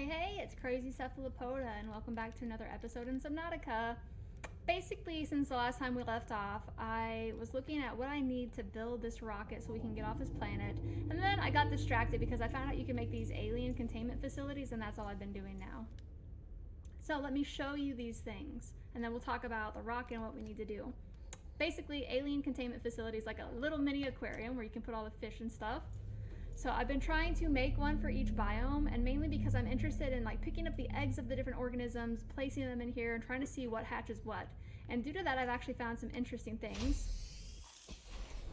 Hey, it's Crazy Cephalopoda, and welcome back to another episode in Subnautica. Basically, since the last time we left off, I was looking at what I need to build this rocket so we can get off this planet, and then I got distracted because I found out you can make these alien containment facilities, and that's all I've been doing now. So let me show you these things, and then we'll talk about the rocket and what we need to do. Basically, alien containment facilities like a little mini aquarium where you can put all the fish and stuff. So I've been trying to make one for each biome, and mainly because I'm interested in picking up the eggs of the different organisms, placing them in here, and trying to see what hatches what. And due to that, I've actually found some interesting things.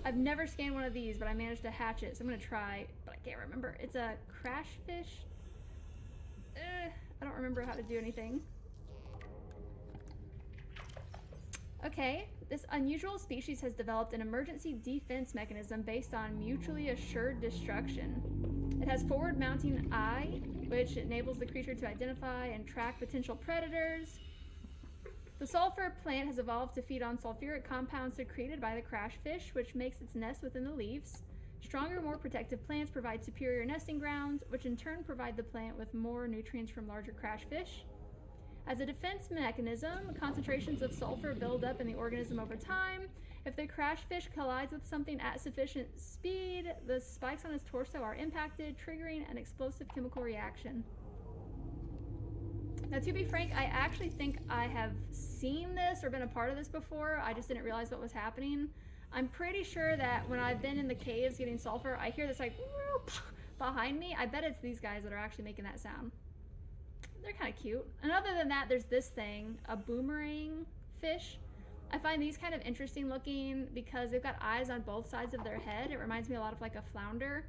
I've never scanned one of these, but I managed to hatch it, so I'm gonna try, but I can't remember. It's a crash fish. I don't remember how to do anything. Okay, this unusual species has developed an emergency defense mechanism based on mutually assured destruction. It has forward mounting eye, which enables the creature to identify and track potential predators. The sulfur plant has evolved to feed on sulfuric compounds secreted by the crash fish, which makes its nest within the leaves. Stronger, more protective plants provide superior nesting grounds, which in turn provide the plant with more nutrients from larger crash fish. As a defense mechanism, concentrations of sulfur build up in the organism over time. If the crash fish collides with something at sufficient speed, the spikes on its torso are impacted, triggering an explosive chemical reaction. Now, to be frank, I actually think I have seen this or been a part of this before. I just didn't realize what was happening. I'm pretty sure that when I've been in the caves getting sulfur, I hear this whoop behind me. I bet it's these guys that are actually making that sound. They're kind of cute. And other than that, there's this thing, a boomerang fish. I find these kind of interesting looking because they've got eyes on both sides of their head. It reminds me a lot of a flounder.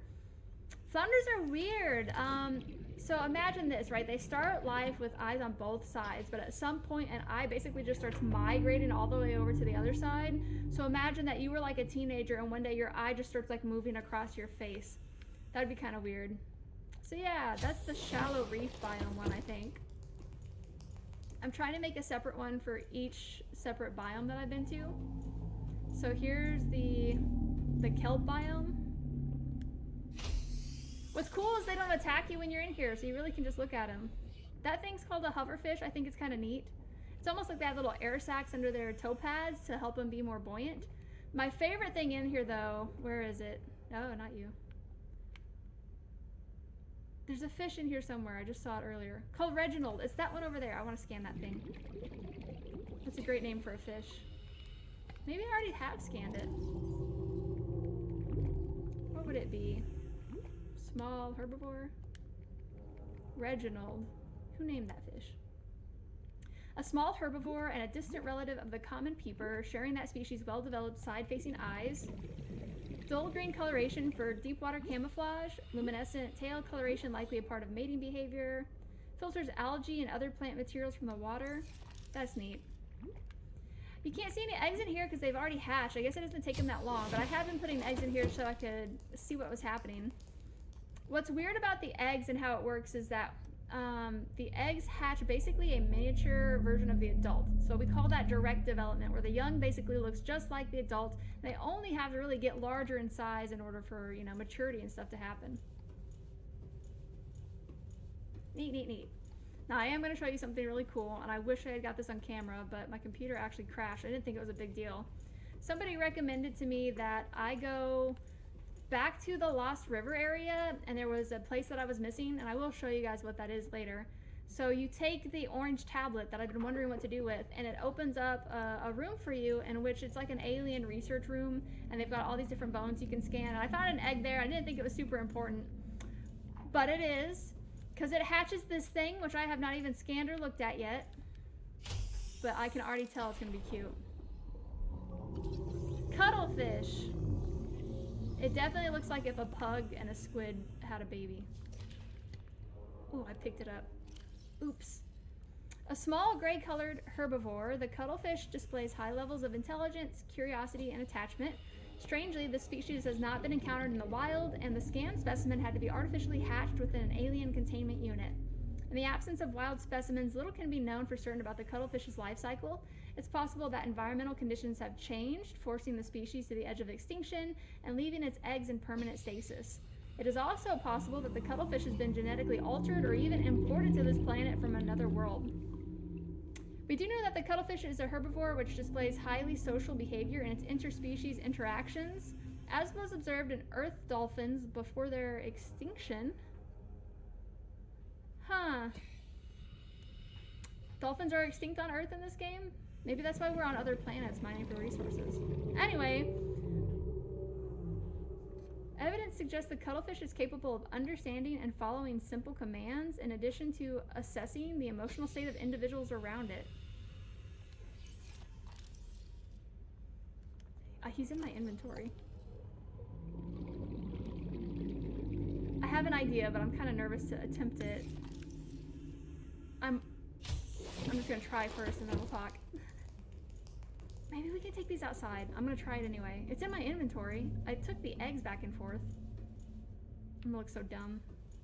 Flounders are weird. So imagine this, right? They start life with eyes on both sides, but at some point an eye basically just starts migrating all the way over to the other side. So imagine that you were a teenager and one day your eye just starts moving across your face. That'd be kind of weird. So yeah, that's the shallow reef biome one, I think. I'm trying to make a separate one for each separate biome that I've been to. So here's the kelp biome. What's cool is they don't attack you when you're in here, so you really can just look at them. That thing's called a hoverfish. I think it's kind of neat. It's almost like they have little air sacs under their toe pads to help them be more buoyant. My favorite thing in here though, where is it? Oh, not you. There's a fish in here somewhere. I just saw it earlier. Called Reginald. It's that one over there. I want to scan that thing. That's a great name for a fish. Maybe I already have scanned it. What would it be? Small herbivore? Reginald. Who named that fish? A small herbivore and a distant relative of the common peeper, sharing that species' well-developed side-facing eyes. Dull green coloration for deep water camouflage, luminescent tail coloration likely a part of mating behavior, filters algae and other plant materials from the water. That's neat. You can't see any eggs in here because they've already hatched. I guess it doesn't take them that long, but I have been putting eggs in here so I could see what was happening. What's weird about the eggs and how it works is that the eggs hatch basically a miniature version of the adult. So we call that direct development, where the young basically looks just like the adult. They only have to really get larger in size in order for, maturity and stuff to happen. Neat, neat, neat. Now I am going to show you something really cool, and I wish I had got this on camera, but my computer actually crashed. I didn't think it was a big deal. Somebody recommended to me that I go back to the Lost River area, and there was a place that I was missing, and I will show you guys what that is later. So you take the orange tablet that I've been wondering what to do with, and it opens up a room for you in which it's like an alien research room, and they've got all these different bones you can scan. And I found an egg there. I didn't think it was super important, but it is, because it hatches this thing, which I have not even scanned or looked at yet, but I can already tell it's going to be cute. Cuttlefish. It definitely looks like if a pug and a squid had a baby. Oh, I picked it up. Oops. A small gray-colored herbivore, the cuttlefish displays high levels of intelligence, curiosity, and attachment. Strangely, the species has not been encountered in the wild, and the scanned specimen had to be artificially hatched within an alien containment unit. In the absence of wild specimens, little can be known for certain about the cuttlefish's life cycle. It's possible that environmental conditions have changed, forcing the species to the edge of extinction and leaving its eggs in permanent stasis. It is also possible that the cuttlefish has been genetically altered or even imported to this planet from another world. We do know that the cuttlefish is a herbivore which displays highly social behavior in its interspecies interactions, as was observed in Earth dolphins before their extinction. Huh. Dolphins are extinct on Earth in this game? Maybe that's why we're on other planets mining for resources. Anyway, evidence suggests the cuttlefish is capable of understanding and following simple commands in addition to assessing the emotional state of individuals around it. He's in my inventory. I have an idea, but I'm kind of nervous to attempt it. I'm just gonna try first and then we'll talk. Maybe we can take these outside. I'm gonna try it anyway. It's in my inventory. I took the eggs back and forth. I'm gonna look so dumb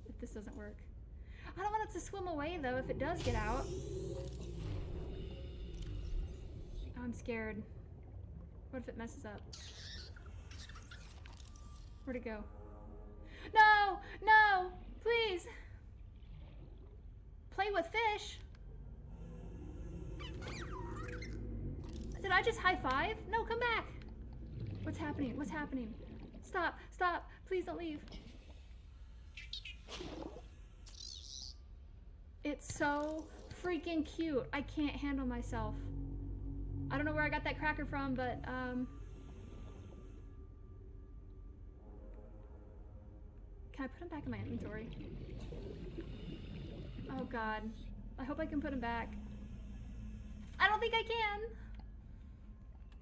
if this doesn't work. I don't want it to swim away though if it does get out. Oh, I'm scared. What if it messes up? Where'd it go? No! No! Please! Play with fish? Did I just high five? No, come back! What's happening? What's happening? Stop! Stop! Please don't leave. It's so freaking cute. I can't handle myself. I don't know where I got that cracker from, but can I put him back in my inventory? Oh god. I hope I can put him back. I don't think I can!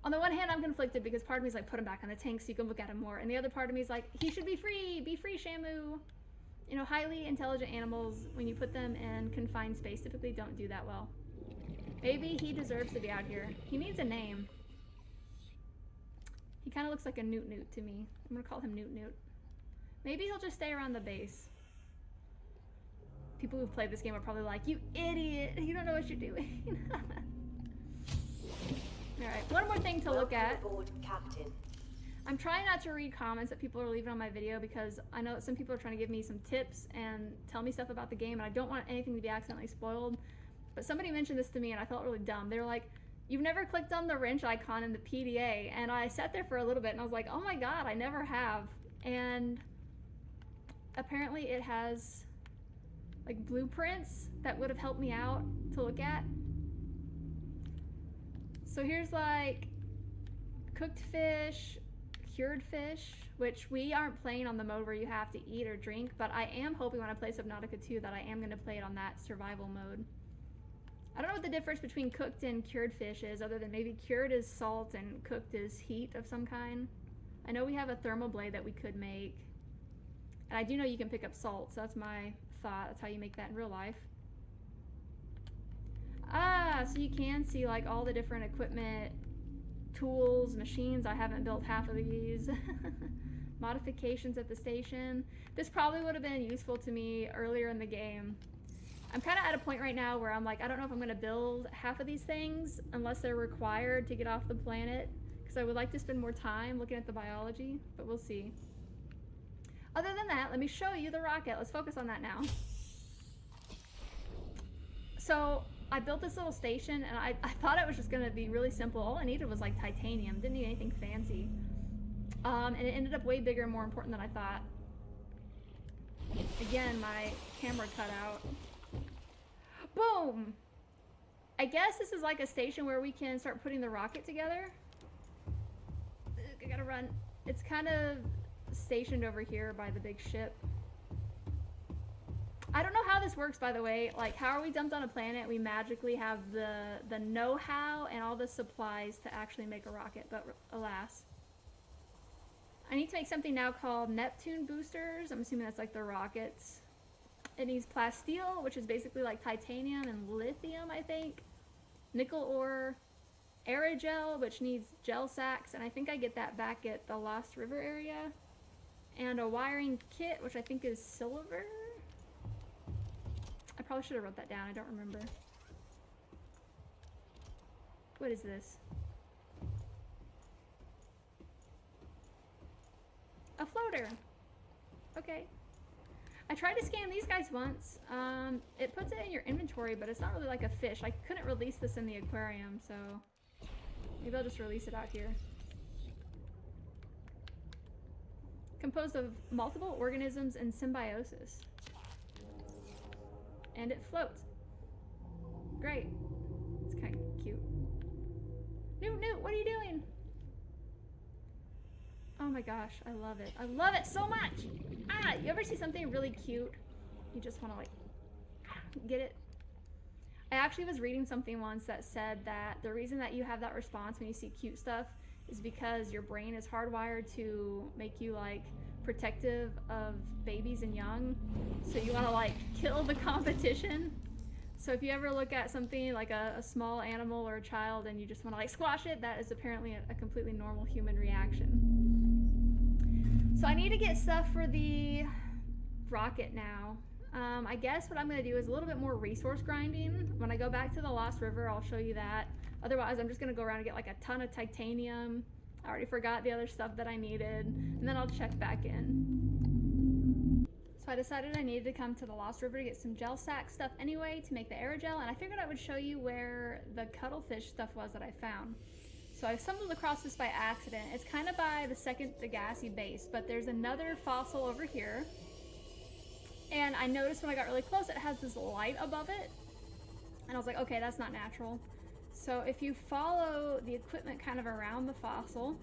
On the one hand, I'm conflicted because part of me is like, put him back on the tank so you can look at him more. And the other part of me is like, he should be free! Be free, Shamu! You know, highly intelligent animals, when you put them in confined space, typically don't do that well. Maybe he deserves to be out here. He needs a name. He kind of looks like a Newt Newt to me. I'm gonna call him Newt Newt. Maybe he'll just stay around the base. People who've played this game are probably like, you idiot! You don't know what you're doing. Alright, one more thing to look at. Aboard, Captain. I'm trying not to read comments that people are leaving on my video because I know that some people are trying to give me some tips and tell me stuff about the game, and I don't want anything to be accidentally spoiled. But somebody mentioned this to me and I felt really dumb. They were like, you've never clicked on the wrench icon in the PDA. And I sat there for a little bit and I was like, oh my god, I never have. And apparently it has like blueprints that would have helped me out to look at. So here's like cooked fish, cured fish, which we aren't playing on the mode where you have to eat or drink, but I am hoping when I play Subnautica 2 that I am going to play it on that survival mode. I don't know what the difference between cooked and cured fish is, other than maybe cured is salt and cooked is heat of some kind. I know we have a thermal blade that we could make, and I do know you can pick up salt, so that's my thought. That's how you make that in real life. Ah, so you can see like all the different equipment, tools, machines. I haven't built half of these. Modifications at the station. This probably would have been useful to me earlier in the game. I'm kind of at a point right now where I'm like, I don't know if I'm going to build half of these things unless they're required to get off the planet, because I would like to spend more time looking at the biology, but we'll see. Other than that, let me show you the rocket. Let's focus on that now. So I built this little station and I thought it was just going to be really simple. All I needed was like titanium. Didn't need anything fancy. And it ended up way bigger and more important than I thought. Again, my camera cut out. Boom! I guess this is like a station where we can start putting the rocket together. I gotta run. It's kind of stationed over here by the big ship. I don't know how this works, by the way. Like, how are we dumped on a planet? We magically have the know-how and all the supplies to actually make a rocket, but alas. I need to make something now called Neptune boosters. I'm assuming that's like the rockets. It needs plasteel, which is basically like titanium and lithium, I think. Nickel ore, aerogel, which needs gel sacks, and I think I get that back at the Lost River area. And a wiring kit, which I think is silver. I probably should have wrote that down. I don't remember. What is this? A floater. Okay. I tried to scan these guys once. It puts it in your inventory, but it's not really like a fish. I couldn't release this in the aquarium, so maybe I'll just release it out here. Composed of multiple organisms in symbiosis. And it floats. Great. It's kind of cute. Newt, what are you doing? Oh my gosh, I love it. I love it so much! Ah, you ever see something really cute? You just want to like, get it? I actually was reading something once that said that the reason that you have that response when you see cute stuff is because your brain is hardwired to make you like protective of babies and young. So you want to like kill the competition. So if you ever look at something like a small animal or a child and you just want to like squash it, that is apparently a completely normal human reaction. So I need to get stuff for the rocket now. I guess what I'm going to do is a little bit more resource grinding. When I go back to the Lost River, I'll show you that. Otherwise, I'm just going to go around and get like a ton of titanium. I already forgot the other stuff that I needed. And then I'll check back in. So I decided I needed to come to the Lost River to get some gel sack stuff anyway to make the aerogel. And I figured I would show you where the cuttlefish stuff was that I found. So I stumbled across this by accident. It's kind of by the second Degassi base, but there's another fossil over here. And I noticed when I got really close, it has this light above it. And I was like, okay, that's not natural. So if you follow the equipment kind of around the fossil,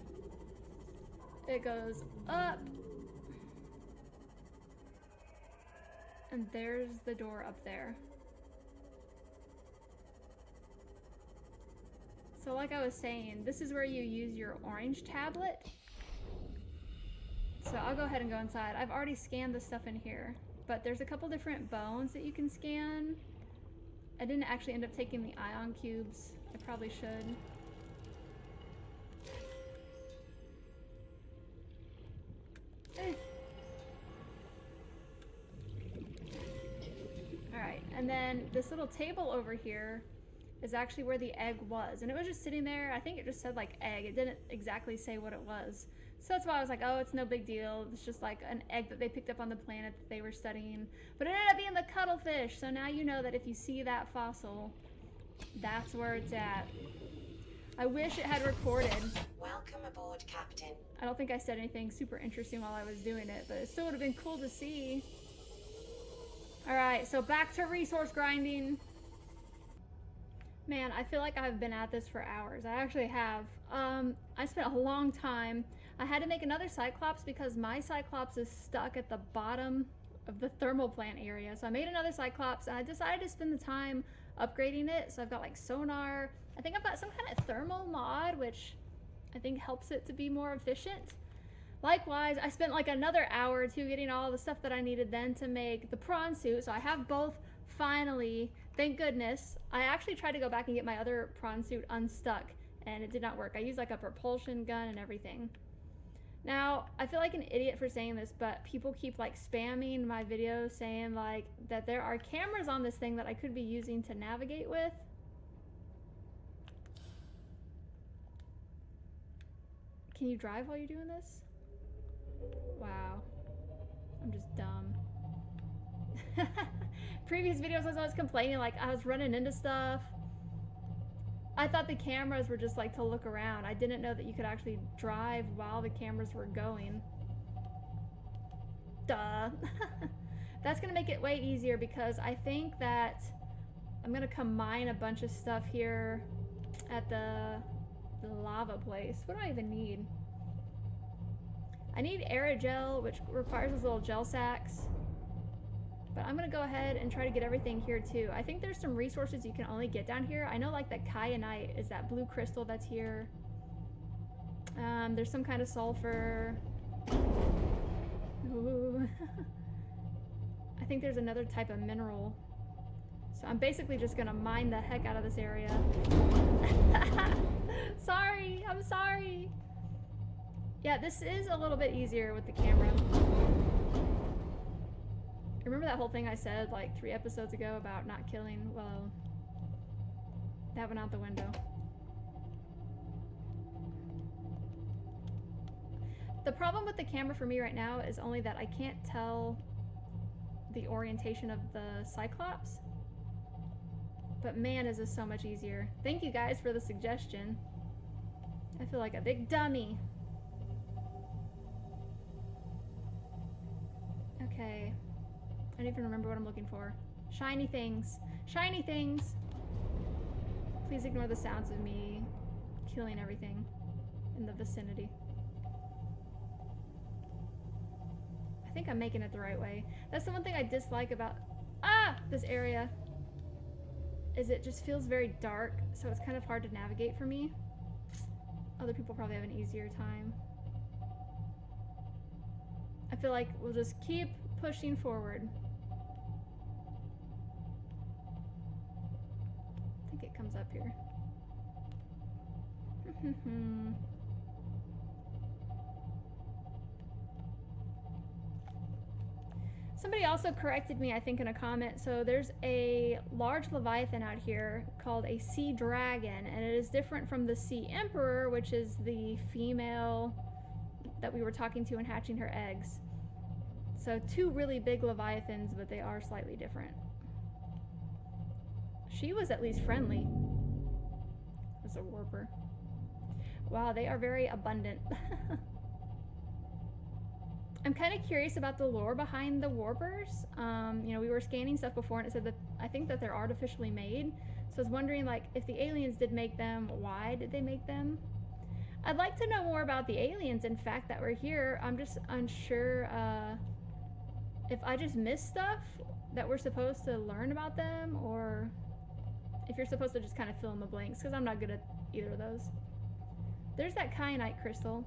it goes up. And there's the door up there. So like I was saying, this is where you use your orange tablet. So I'll go ahead and go inside. I've already scanned the stuff in here, but there's a couple different bones that you can scan. I didn't actually end up taking the ion cubes. I probably should. Alright, and then this little table over here is actually where the egg was. And it was just sitting there. I think it just said like egg. It didn't exactly say what it was. So that's why I was like, oh, it's no big deal. It's just like an egg that they picked up on the planet that they were studying. But it ended up being the cuttlefish. So now you know that if you see that fossil, that's where it's at. I wish it had recorded. Welcome aboard, Captain. I don't think I said anything super interesting while I was doing it, but it still would have been cool to see. Alright, so back to resource grinding. Man, I feel like I've been at this for hours. I actually have. I spent a long time. I had to make another Cyclops because my Cyclops is stuck at the bottom of the thermal plant area. So I made another Cyclops and I decided to spend the time upgrading it. So I've got like sonar. I think I've got some kind of thermal mod, which I think helps it to be more efficient. Likewise, I spent like another hour or two getting all the stuff that I needed then to make the prawn suit. So I have both finally. Thank goodness. I actually tried to go back and get my other prawn suit unstuck and it did not work. I used like a propulsion gun and everything. Now, I feel like an idiot for saying this, but people keep like spamming my videos saying like that there are cameras on this thing that I could be using to navigate with. Can you drive while you're doing this? Wow. I'm just dumb. Previous videos I was complaining like I was running into stuff. I thought the cameras were just like to look around. I didn't know that you could actually drive while the cameras were going. Duh. That's gonna make it way easier because I think that I'm gonna combine a bunch of stuff here at the lava place. What do I even need? I need aerogel, which requires those little gel sacks. But I'm gonna go ahead and try to get everything here too. I think there's some resources you can only get down here. I know like that kyanite is that blue crystal that's here. There's some kind of sulfur. Ooh. I think there's another type of mineral. So I'm basically just gonna mine the heck out of this area. Sorry, I'm sorry. Yeah, this is a little bit easier with the camera. Remember that whole thing I said like 3 episodes ago about not killing? Well, that went out the window. The problem with the camera for me right now is only that I can't tell the orientation of the Cyclops. But man, is this so much easier. Thank you guys for the suggestion. I feel like a big dummy. Okay. I don't even remember what I'm looking for. Shiny things. Shiny things! Please ignore the sounds of me killing everything in the vicinity. I think I'm making it the right way. That's the one thing I dislike about this area. Is it just feels very dark, so it's kind of hard to navigate for me. Other people probably have an easier time. I feel like we'll just keep pushing forward. I think it comes up here. Somebody also corrected me, I think, in a comment. So there's a large leviathan out here called a sea dragon, and it is different from the sea emperor, which is the female that we were talking to and hatching her eggs. So two really big leviathans, but they are slightly different. She was at least friendly. As a warper. Wow, they are very abundant. I'm kind of curious about the lore behind the warpers. You know, we were scanning stuff before and it said that I think that they're artificially made. So I was wondering, like, if the aliens did make them, why did they make them? I'd like to know more about the aliens, in fact, that were here. I'm just unsure if I just missed stuff that we're supposed to learn about them, or if you're supposed to just kind of fill in the blanks, because I'm not good at either of those. There's that kyanite crystal.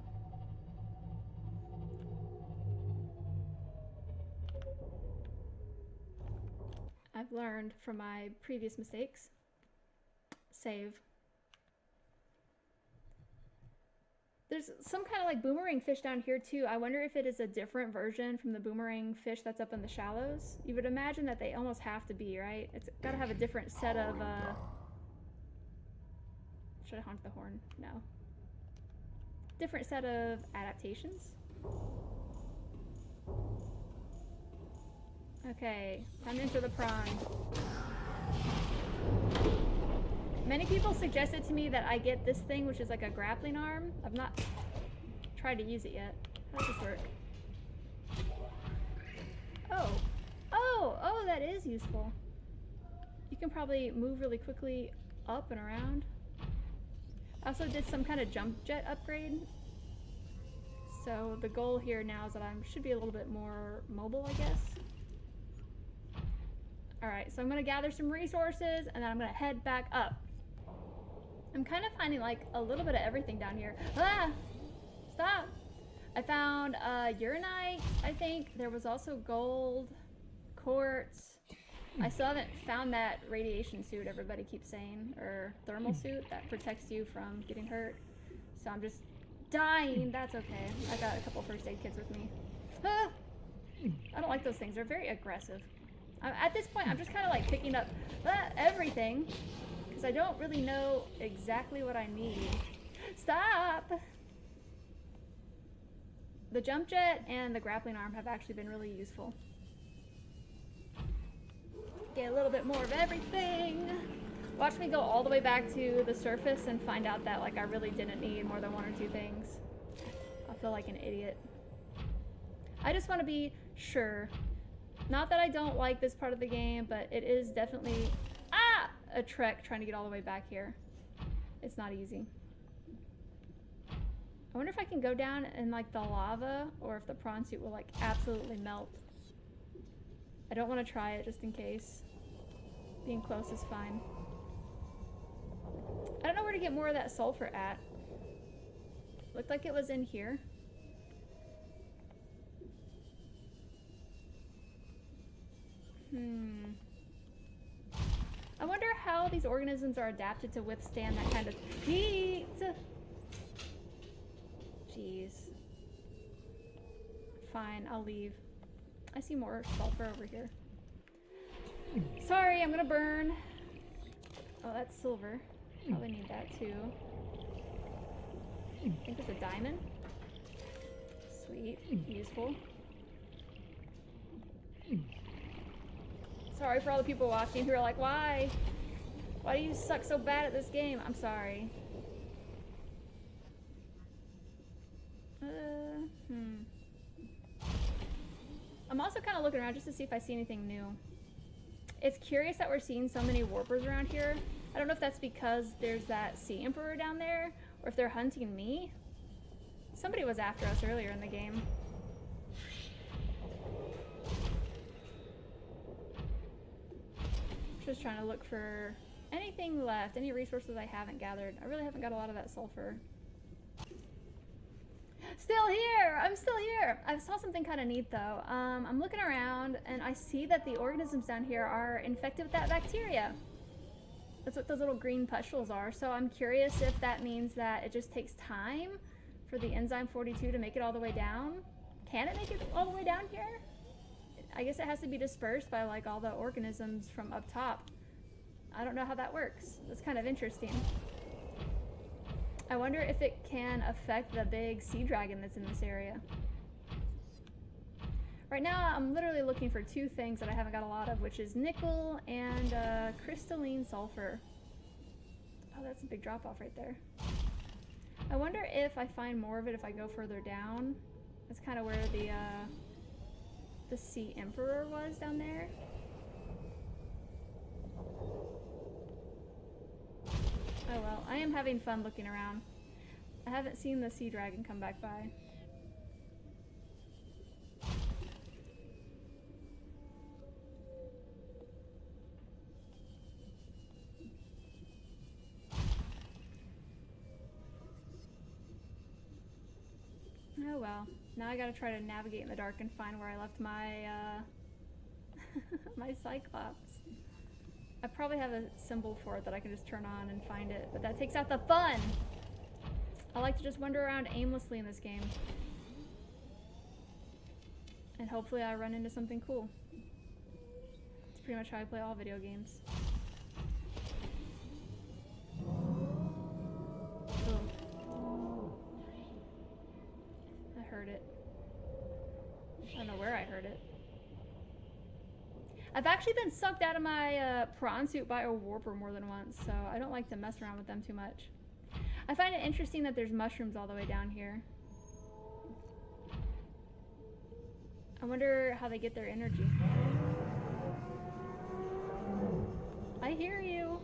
I've learned from my previous mistakes. Save. There's some kind of like boomerang fish down here too. I wonder if it is a different version from the boomerang fish that's up in the shallows. You would imagine that they almost have to be, right? It's got to have a different set of, should I honk the horn? No. Different set of adaptations. Okay, time to enter the prawn. Many people suggested to me that I get this thing, which is like a grappling arm. I've not tried to use it yet. How does this work? Oh, that is useful. You can probably move really quickly up and around. I also did some kind of jump jet upgrade. So the goal here now is that I should be a little bit more mobile, I guess. Alright, so I'm gonna gather some resources and then I'm gonna head back up. I'm kind of finding like a little bit of everything down here. Ah! Stop! I found uranite, I think. There was also gold, quartz. I still haven't found that radiation suit everybody keeps saying, or thermal suit that protects you from getting hurt. So I'm just dying. That's okay. I got a couple first aid kits with me. Ah! I don't like those things. They're very aggressive. At this point, I'm just kind of like picking up everything because I don't really know exactly what I need. Stop! The jump jet and the grappling arm have actually been really useful. Get a little bit more of everything. Watch me go all the way back to the surface and find out that like I really didn't need more than one or two things. I'll feel like an idiot. I just want to be sure. Not that I don't like this part of the game, but it is definitely a trek trying to get all the way back here. It's not easy. I wonder if I can go down in like the lava or if the prawn suit will like absolutely melt. I don't want to try it just in case. Being close is fine. I don't know where to get more of that sulfur at. Looked like it was in here. I wonder how these organisms are adapted to withstand that kind of heat. Jeez. Fine, I'll leave. I see more sulfur over here. Sorry, I'm gonna burn. Oh, that's silver. Probably need that too. I think it's a diamond. Sweet. Useful. Sorry for all the people watching who are like, why? Why do you suck so bad at this game? I'm sorry. I'm also kind of looking around just to see if I see anything new. It's curious that we're seeing so many warpers around here. I don't know if that's because there's that sea emperor down there, or if they're hunting me. Somebody was after us earlier in the game. Just trying to look for anything left, any resources I haven't gathered. I really haven't got a lot of that sulfur. Still here! I'm still here! I saw something kind of neat though. I'm looking around and I see that the organisms down here are infected with that bacteria. That's what those little green pustules are. So I'm curious if that means that it just takes time for the enzyme 42 to make it all the way down. Can it make it all the way down here? I guess it has to be dispersed by like all the organisms from up top. I don't know how that works. That's kind of interesting. I wonder if it can affect the big sea dragon that's in this area. Right now, I'm literally looking for two things that I haven't got a lot of, which is nickel and crystalline sulfur. Oh, that's a big drop off right there. I wonder if I find more of it if I go further down. That's kind of where the sea emperor was down there. Oh well, I am having fun looking around. I haven't seen the sea dragon come back by. Oh well, now I gotta try to navigate in the dark and find where I left my my Cyclops. I probably have a symbol for it that I can just turn on and find it, but that takes out the fun! I like to just wander around aimlessly in this game. And hopefully I run into something cool. It's pretty much how I play all video games. Oh. I heard it. I don't know where I heard it. I've actually been sucked out of my prawn suit by a warper more than once, so I don't like to mess around with them too much. I find it interesting that there's mushrooms all the way down here. I wonder how they get their energy. I hear you.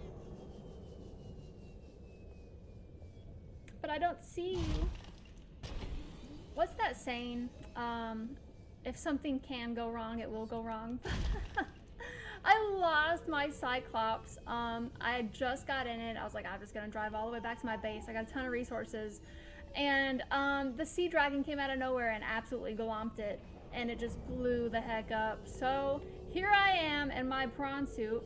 But I don't see you. What's that saying? If something can go wrong, it will go wrong. I lost my Cyclops. I had just got in it. I was like, I'm just gonna drive all the way back to my base. I got a ton of resources. And the sea dragon came out of nowhere and absolutely glomped it. And it just blew the heck up. So here I am in my prawn suit,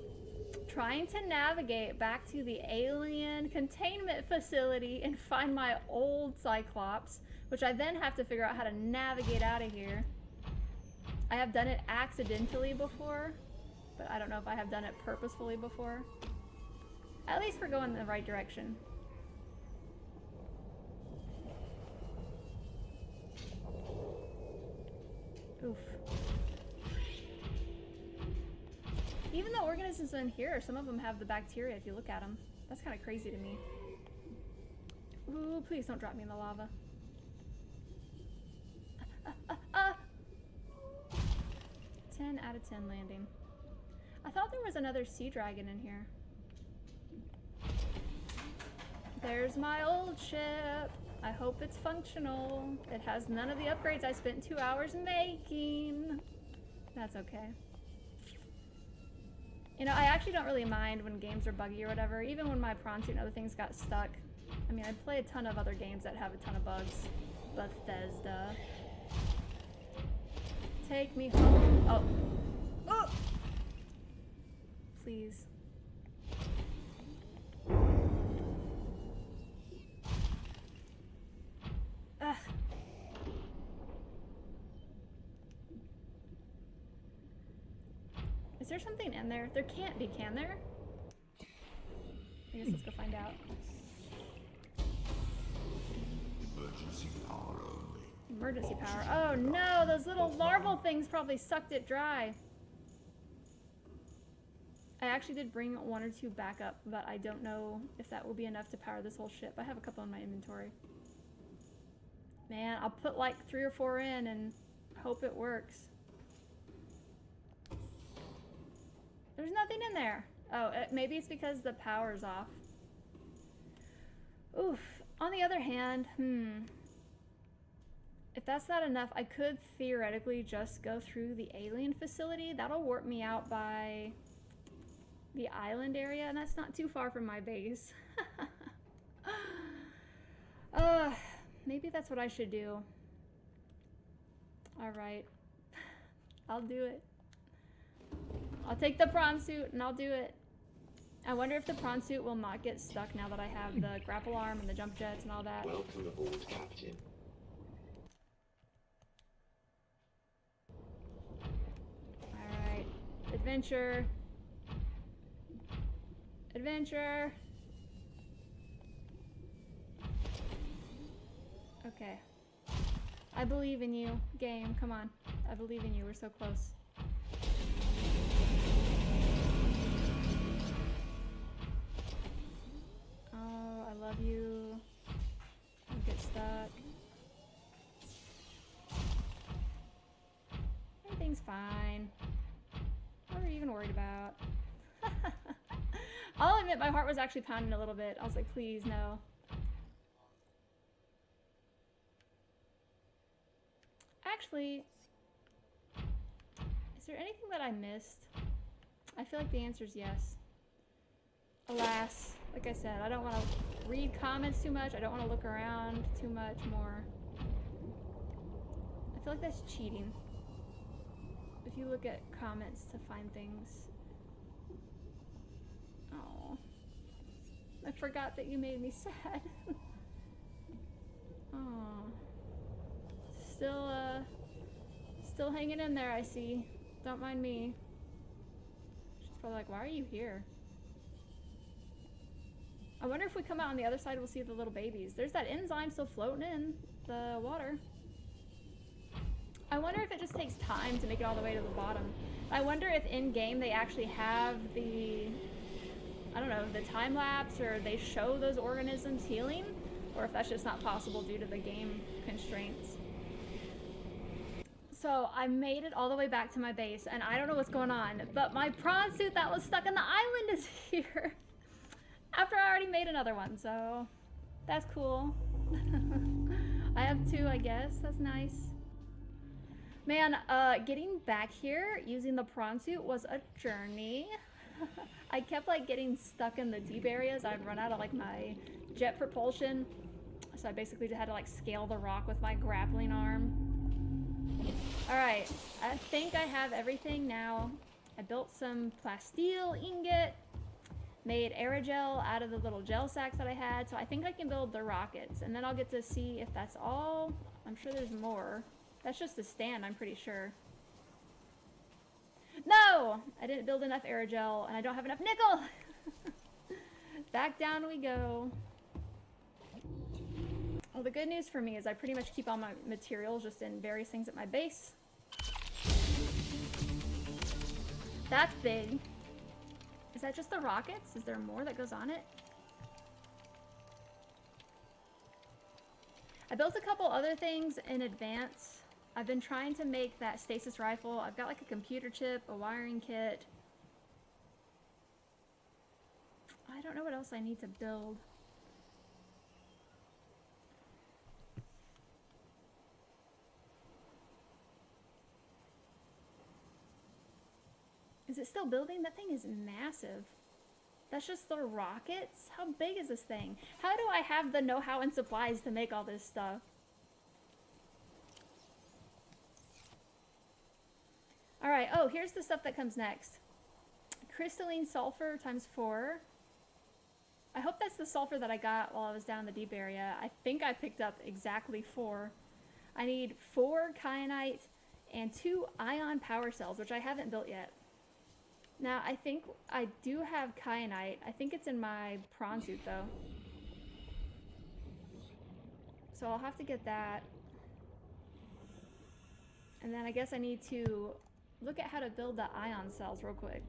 trying to navigate back to the alien containment facility and find my old Cyclops, which I then have to figure out how to navigate out of here. I have done it accidentally before, but I don't know if I have done it purposefully before. At least we're going in the right direction. Oof. Even the organisms in here, some of them have the bacteria if you look at them. That's kind of crazy to me. Ooh, please don't drop me in the lava. 10 out of 10 landing. I thought there was another sea dragon in here. There's my old ship. I hope it's functional. It has none of the upgrades I spent 2 hours making. That's okay. You know, I actually don't really mind when games are buggy or whatever, even when my prawn suit and other things got stuck. I mean, I play a ton of other games that have a ton of bugs. Bethesda. Take me home. Oh. Oh! Please. Ugh. Is there something in there? There can't be, can there? I guess let's go find out. Emergency power only. Emergency power. Oh no, those little larval things probably sucked it dry. I actually did bring 1 or 2 back up, but I don't know if that will be enough to power this whole ship. I have a couple in my inventory. Man, I'll put like 3 or 4 in and hope it works. There's nothing in there. Oh, maybe it's because the power's off. Oof. On the other hand, if that's not enough, I could theoretically just go through the alien facility. That'll warp me out by the island area, and that's not too far from my base. Maybe that's what I should do. Alright. I'll do it. I'll take the prawn suit and I'll do it. I wonder if the prawn suit will not get stuck now that I have the grapple arm and the jump jets and all that. Welcome aboard, Captain. Alright. Adventure. Adventure. Okay. I believe in you, game. Come on. I believe in you. We're so close. Oh, I love you. Don't get stuck. Everything's fine. What are you even worried about? I'll admit my heart was actually pounding a little bit. I was like, please, no. Actually, is there anything that I missed? I feel like the answer is yes. Alas, like I said, I don't want to read comments too much. I don't want to look around too much more. I feel like that's cheating. If you look at comments to find things. Oh, I forgot that you made me sad. Oh. Still hanging in there, I see. Don't mind me. She's probably like, why are you here? I wonder if we come out on the other side, we'll see the little babies. There's that enzyme still floating in the water. I wonder if it just takes time to make it all the way to the bottom. I wonder if in-game they actually have the, I don't know, the time lapse, or they show those organisms healing, or if that's just not possible due to the game constraints. So I made it all the way back to my base, and I don't know what's going on, but my prawn suit that was stuck in the island is here. After I already made another one, so that's cool. I have 2, I guess. That's nice. Man, getting back here using the prawn suit was a journey. I kept like getting stuck in the deep areas. I'd run out of like my jet propulsion, so I basically just had to like scale the rock with my grappling arm. Alright, I think I have everything now. I built some plasteel ingot, made aerogel out of the little gel sacks that I had, so I think I can build the rockets, and then I'll get to see if that's all. I'm sure there's more. That's just the stand, I'm pretty sure. No! I didn't build enough aerogel, and I don't have enough nickel! Back down we go. Well, the good news for me is I pretty much keep all my materials just in various things at my base. That's big. Is that just the rockets? Is there more that goes on it? I built a couple other things in advance. I've been trying to make that stasis rifle. I've got like a computer chip, a wiring kit. I don't know what else I need to build. Is it still building? That thing is massive. That's just the rockets? How big is this thing? How do I have the know-how and supplies to make all this stuff? Alright, oh, here's the stuff that comes next. Crystalline sulfur times 4. I hope that's the sulfur that I got while I was down in the deep area. I think I picked up exactly 4. I need 4 kyanite and 2 ion power cells, which I haven't built yet. Now, I think I do have kyanite. I think it's in my prawn suit, though. So I'll have to get that. And then I guess I need to look at how to build the ion cells real quick.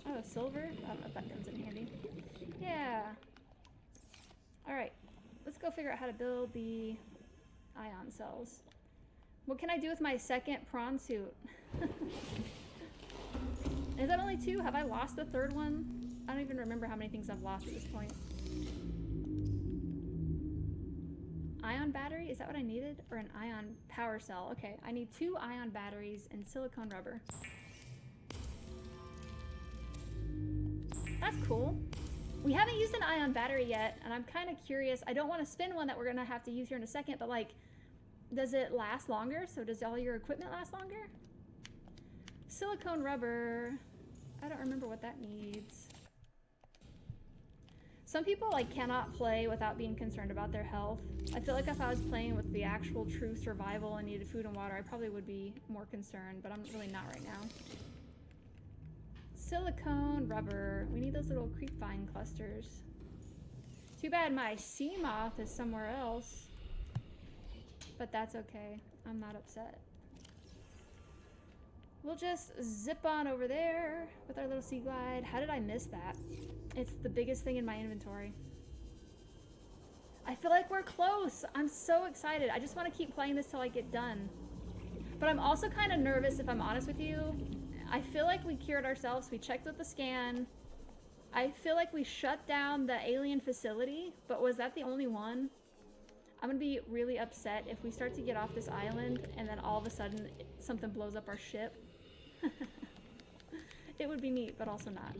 Oh, silver? I don't know if that comes in handy. Yeah. Alright. Let's go figure out how to build the ion cells. What can I do with my second prawn suit? Is that only 2? Have I lost the third one? I don't even remember how many things I've lost at this point. Ion battery? Is that what I needed? Or an ion power cell? Okay, I need 2 ion batteries and silicone rubber. That's cool. We haven't used an ion battery yet, and I'm kind of curious. I don't want to spin one that we're going to have to use here in a second, but like, does it last longer? So does all your equipment last longer? Silicone rubber. I don't remember what that needs. Some people like cannot play without being concerned about their health. I feel like if I was playing with the actual true survival and needed food and water, I probably would be more concerned, but I'm really not right now. Silicone rubber. We need those little creepvine clusters. Too bad my sea moth is somewhere else. But that's okay. I'm not upset. We'll just zip on over there with our little sea glide. How did I miss that? It's the biggest thing in my inventory. I feel like we're close. I'm so excited. I just want to keep playing this till I get done. But I'm also kind of nervous, if I'm honest with you. I feel like we cured ourselves. We checked with the scan. I feel like we shut down the alien facility, but was that the only one? I'm gonna be really upset if we start to get off this island and then all of a sudden something blows up our ship. It would be neat, but also not.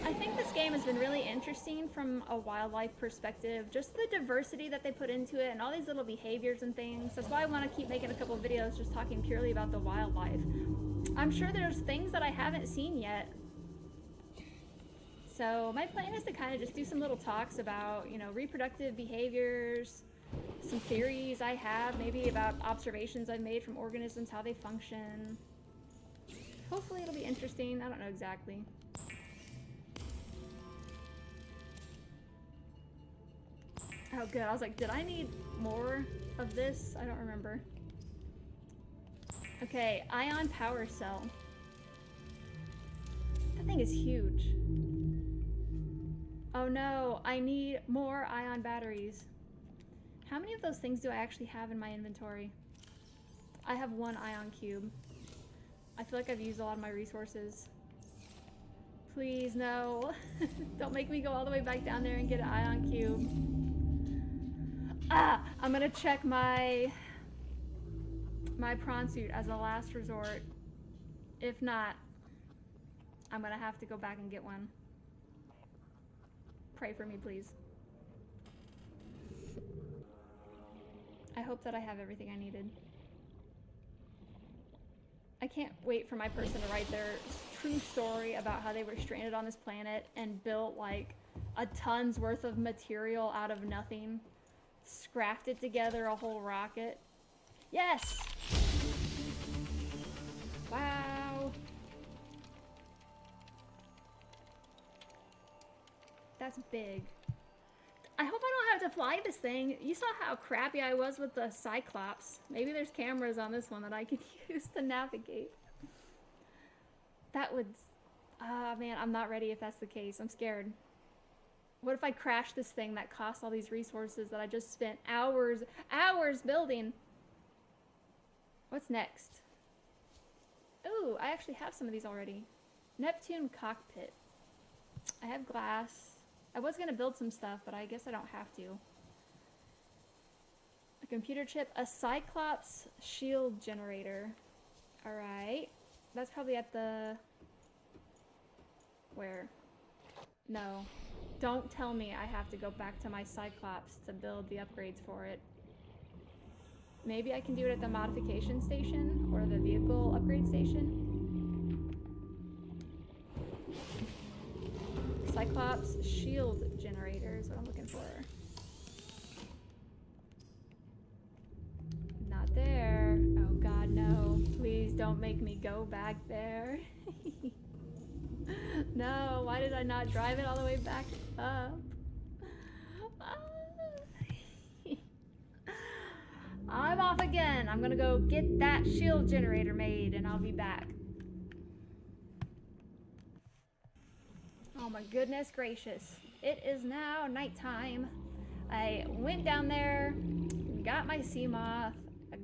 I think this game has been really interesting from a wildlife perspective. Just the diversity that they put into it and all these little behaviors and things. That's why I want to keep making a couple of videos just talking purely about the wildlife. I'm sure there's things that I haven't seen yet. So my plan is to kind of just do some little talks about, you know, reproductive behaviors, some theories I have, maybe about observations I've made from organisms, how they function. Hopefully it'll be interesting. I don't know exactly. Oh, good. I was like, did I need more of this? I don't remember. Okay, ion power cell. That thing is huge. Oh no, I need more ion batteries. How many of those things do I actually have in my inventory? I have 1 ion cube. I feel like I've used a lot of my resources. Please, no. Don't make me go all the way back down there and get an ion cube. Ah! I'm gonna check my prawn suit as a last resort. If not, I'm gonna have to go back and get one. Pray for me, please. I hope that I have everything I needed. I can't wait for my person to write their true story about how they were stranded on this planet and built like a ton's worth of material out of nothing. Scrafted together a whole rocket. Yes! Wow. That's big. I hope I don't have to fly this thing. You saw how crappy I was with the Cyclops. Maybe there's cameras on this one that I can use to navigate. That would... Ah, man, I'm not ready if that's the case. I'm scared. What if I crash this thing that costs all these resources that I just spent hours building? What's next? Ooh, I actually have some of these already. Neptune cockpit. I have glass. I was gonna build some stuff, but I guess I don't have to. A computer chip, a Cyclops shield generator. All right, that's probably at the... Where? No. Don't tell me I have to go back to my Cyclops to build the upgrades for it. Maybe I can do it at the modification station or the vehicle upgrade station. Cyclops shield generator is what I'm looking for. Not there. Oh god, no. Please don't make me go back there. No, why did I not drive it all the way back up? I'm off again. I'm gonna go get that shield generator made and I'll be back. Oh my goodness gracious. It is now nighttime. I went down there, got my sea moth,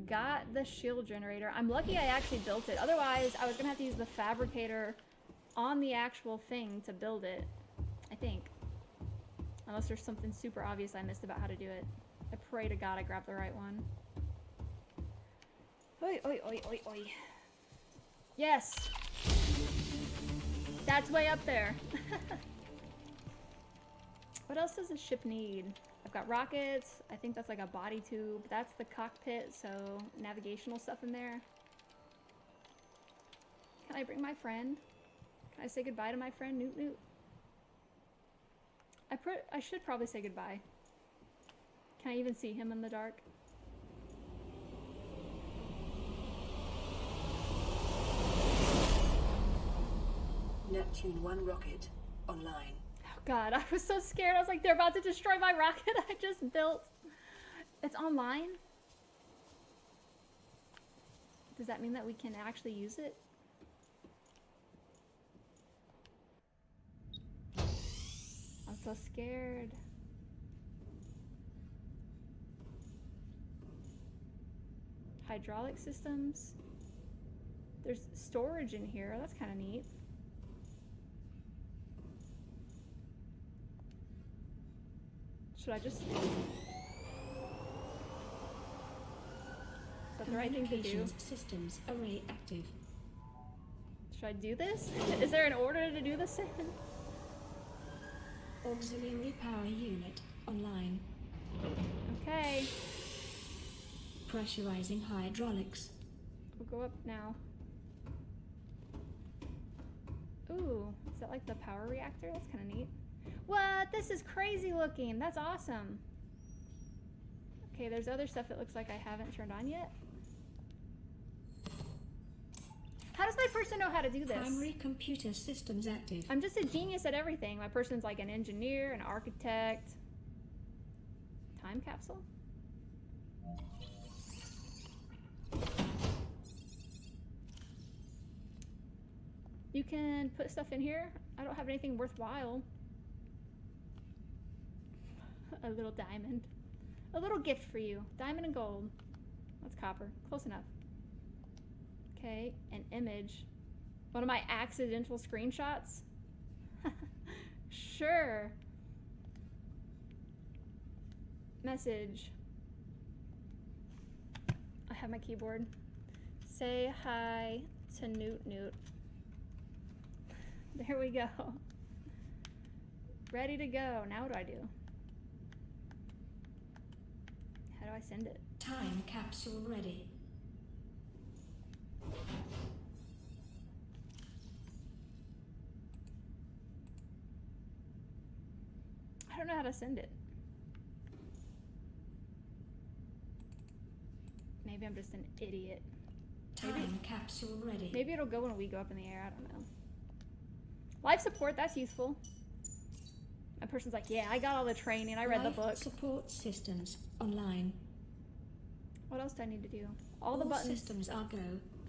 got the shield generator. I'm lucky I actually built it. Otherwise, I was gonna have to use the fabricator on the actual thing to build it, I think. Unless there's something super obvious I missed about how to do it. I pray to God I grabbed the right one. Oi, oi, oi, oi, oi. Yes! That's way up there. What else does a ship need? I've got rockets. I think that's like a body tube. That's the cockpit, so navigational stuff in there. Can I bring my friend? Can I say goodbye to my friend, Newt Newt? I should probably say goodbye. Can I even see him in the dark? Neptune 1 rocket online. Oh God, I was so scared. I was like, they're about to destroy my rocket I just built. It's online? Does that mean that we can actually use it? I'm so scared. Hydraulic systems. There's storage in here. That's kind of neat. Should I just... Is that the right thing to do? Systems array active. Should I do this? Is there an order to do this in? Auxiliary power unit online. Okay. Pressurizing hydraulics. We'll go up now. Ooh, is that like the power reactor? That's kind of neat. What? This is crazy looking. That's awesome. Okay, there's other stuff it looks like I haven't turned on yet. How does my person know how to do this? Primary computer systems active. I'm just a genius at everything. My person's like an engineer, an architect. Time capsule? You can put stuff in here. I don't have anything worthwhile. A little diamond. A little gift for you. Diamond and gold. That's copper. Close enough. Okay, an image. One of my accidental screenshots? Sure. Message. I have my keyboard. Say hi to Newt Newt. There we go. Ready to go. Now what do I do? How do I send it? Time capsule ready. I don't know how to send it. Maybe I'm just an idiot. Time capsule ready. Maybe it'll go when we go up in the air. I don't know. Life support, that's useful. My person's like, yeah, I got all the training. I read the book. Support systems online. What else do I need to do? All the buttons. Systems are go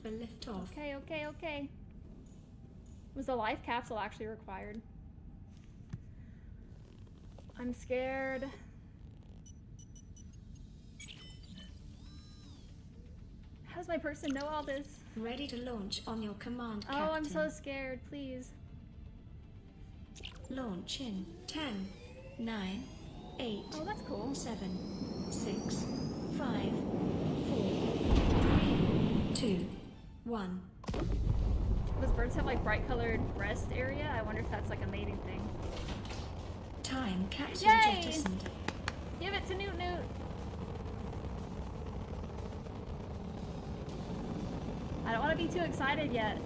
for liftoff. Okay, okay, okay. Was the life capsule actually required? I'm scared. How does my person know all this? Ready to launch on your command, Oh, Captain. I'm so scared, please. Launch in 10, 9, 8, Oh, that's cool. 7, 6, 5, 4, 3, 2, 1. Those birds have like bright colored breast area. I wonder if that's like a mating thing. Time capsule Yay! jettisoned. Give it to Newt Newt. I don't want to be too excited yet.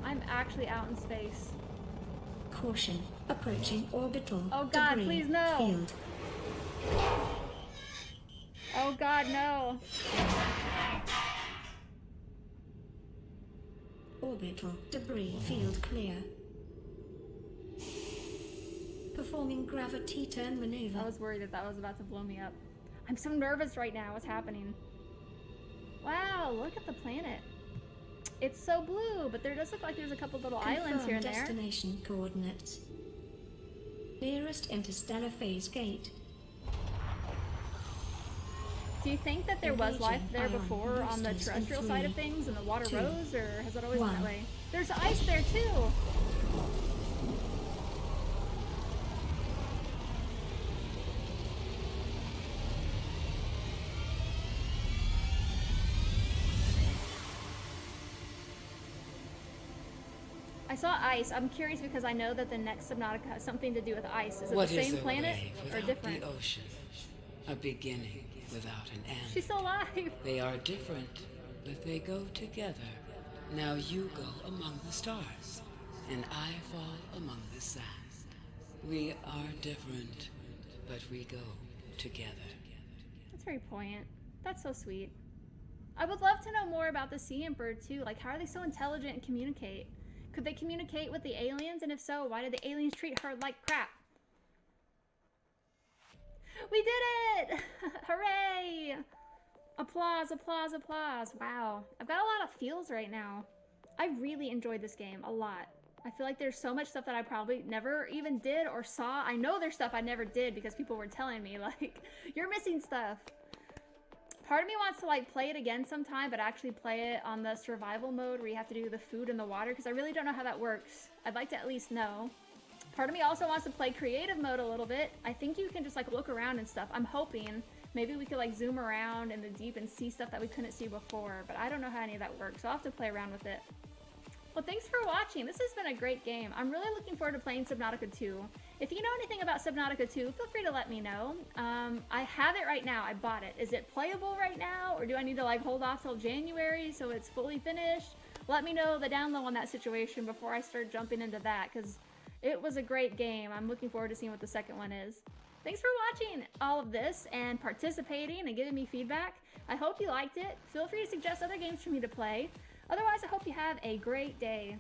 I'm actually out in space. Caution, approaching orbital Oh God, debris please no. field. Oh God, no. Orbital debris field clear. Performing gravity turn maneuver. I was worried that that was about to blow me up. I'm so nervous right now. What's happening? Wow, look at the planet. It's so blue, but there does look like there's a couple little islands here and there. Destination coordinates. Nearest interstellar phase gate. Do you think that there was life there Engaging before ion on the boosters in terrestrial side of 3, things and the water 2, rose, or has it always been that 1. way? There's ice there too! I saw ice. I'm curious because I know that the next Subnautica has something to do with ice. Is it What the is same a planet wave or without different? the ocean? A beginning without an end. She's still alive! They are different, but they go together. Now you go among the stars, and I fall among the sand. We are different, but we go together. That's very poignant. That's so sweet. I would love to know more about the sea emperor too. Like, how are they so intelligent and communicate? Could they communicate with the aliens? And if so, why did the aliens treat her like crap? We did it! Hooray! Applause, applause, applause. Wow. I've got a lot of feels right now. I really enjoyed this game a lot. I feel like there's so much stuff that I probably never even did or saw. I know there's stuff I never did because people were telling me, like, you're missing stuff. Part of me wants to, like, play it again sometime, but actually play it on the survival mode where you have to do the food and the water, because I really don't know how that works. I'd like to at least know. Part of me also wants to play creative mode a little bit. I think you can just, like, look around and stuff. I'm hoping maybe we could, like, zoom around in the deep and see stuff that we couldn't see before, but I don't know how any of that works, so I'll have to play around with it. Well, thanks for watching. This has been a great game. I'm really looking forward to playing Subnautica 2. If you know anything about Subnautica 2, feel free to let me know. I have it right now. I bought it. Is it playable right now, or do I need to, like, hold off till January so it's fully finished? Let me know the down low on that situation before I start jumping into that, because it was a great game. I'm looking forward to seeing what the second one is. Thanks for watching all of this and participating and giving me feedback. I hope you liked it. Feel free to suggest other games for me to play. Otherwise, I hope you have a great day.